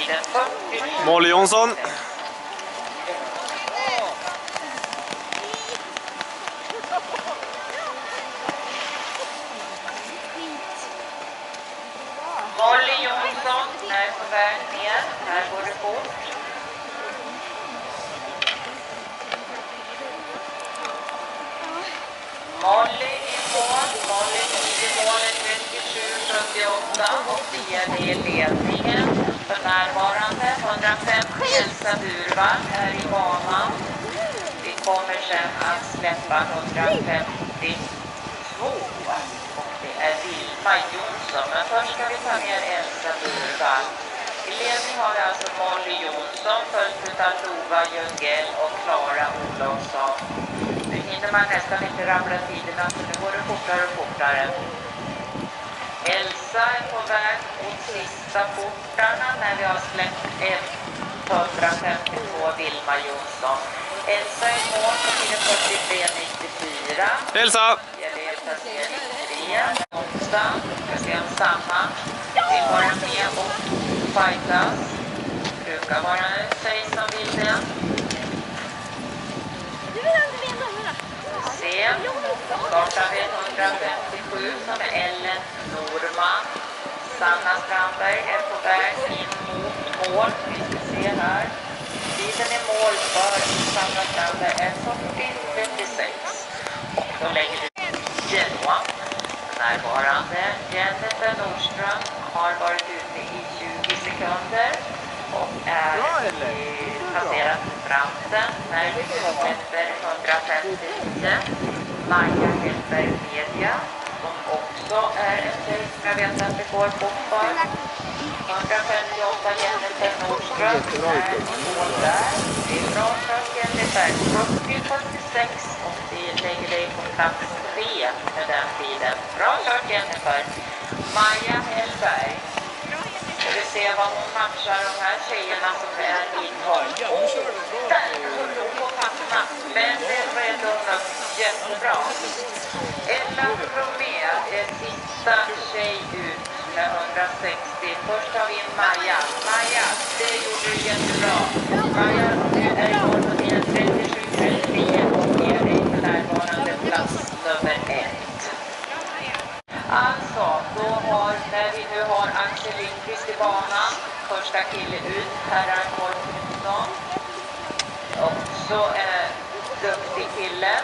tiden 47. Molly Jonsson. Molly Jonsson är på väg ner. Här går det fort. Molly i mål. Molly i målet 37,78 och det ger det ledningen. För närvarande 150 Elsa Durvall är i banan. Vi kommer sen att släppa 152 och det är Vilma Jonsson. Men först ska vi ta ner Elsa Durvall. I ledning har vi alltså Molly Jonsson, följt av Lova Jöngell och Klara Olofsson. Nu hinner man nästan inte ramla tiderna så nu går det fortare och fortare. Elsa är på väg mot sista portarna när vi har släppt 152 Vilma Jonsson. Elsa är mål på tiden 43,94. Elsa! Det är placering 3. Onsdag. Jag ska se om samma vill vara med och fightas. Brukar vara en tjej som vill det. Se, startar vi 157 som är Ellen Norman. Sanna Strandberg är på väg in mot mål. Vi ska se här. Tiden i mål för Sanna Strandberg är 40,36. Och då lägger vi Genoa. Närvarande Jennifer Nordström har varit ute i 20 sekunder och är passerat framten när vi släpper 159. Maja Helberg Media som också är en tjej som jag vet att det går fort för. 158 Jennifer Nordström är i mål där. Det är bra kört Jennifer. 40,46 och vi lägger dig på plats 3 med den tiden. Bra kört Jennifer. Maja Helberg. Ska vi se vad hon matchar de här tjejerna som är i torg. Där höll hon på papperna. Men det var ändå jättebra. Ella Romé är sista tjej ut med 160. Först har vi Maja. Maja, det gjorde du jättebra. Maja, du är i mål på tiden 37,39 och ger dig för närvarande plats nummer 1. Alltså, när vi nu har Axel Lindqvist i banan, första kille ut, herrar Korpsson, också duktig kille.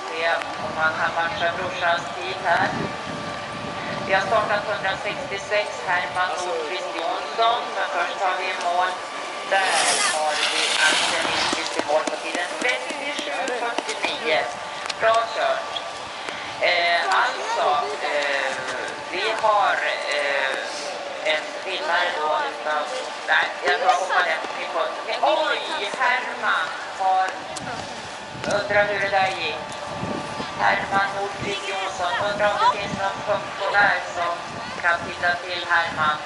Se om man kan matcha brorsans tid här. Vi har startat 166, Herman Nordqvist Jonsson, men först har vi mål. Där har vi Axel Lindqvist i mål på tiden 37,49. Bra kört. Vi har en vinnare då utav... Nej, jag bara hoppar den. Oj, Herman har... Undrar hur det där gick. Herman Nordqvist Jonsson. Undrar om det finns någon funktionär som kan titta till Herman.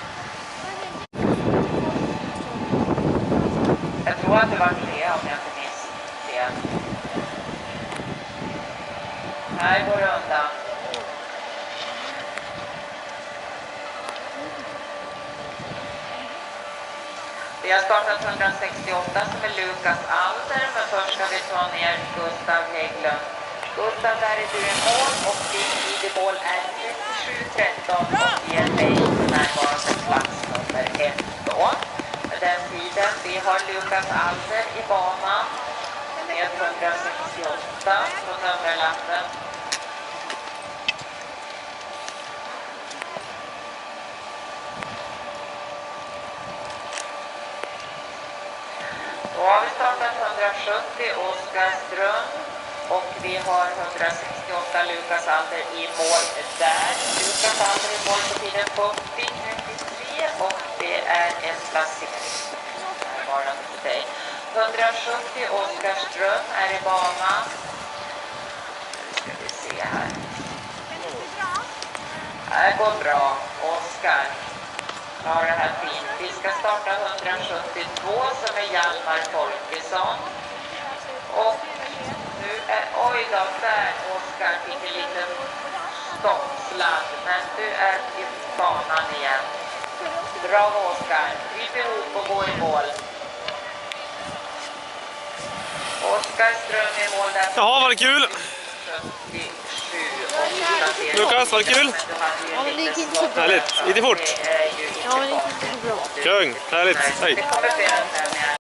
Jag tror att det var 3 om jag inte minns det. Här går det undan. Vi har startat 168 som är Lukas Alder, men först ska vi ta ner Gustav Hägglund. Gustav, där är du i mål och din ID-mål är 37,13 och ger dig närvarande plats nummer 1 då. Med den tiden, vi har Lukas Alder i banan med 168 på nummerlappen. Då har vi startat 170 Oskar Ström och vi har 168 Lukas Alder i mål där. Lukas Alder i mål på tiden 40,33 och det är en placering. Närvarande för dig. 170 Oskar Ström är i banan. Nu ska vi se här. Det här går bra. Oskar har det här fint. Vi ska starta 172 som är Hjalmar Folkesson. Och nu är, oj då, där Oskar fick en liten stoppsladd. Men du är i banan igen. Bra Oskar. Kryp ihop och gå i mål. Oskar Ström i mål där. Jaha, var det kul? 77. Lukas, var det kul? Ja, men det gick inte så bra. Härligt. Gick det fort? Ja, men det gick inte så bra. Kung, härligt. Hej. Det kommer fler än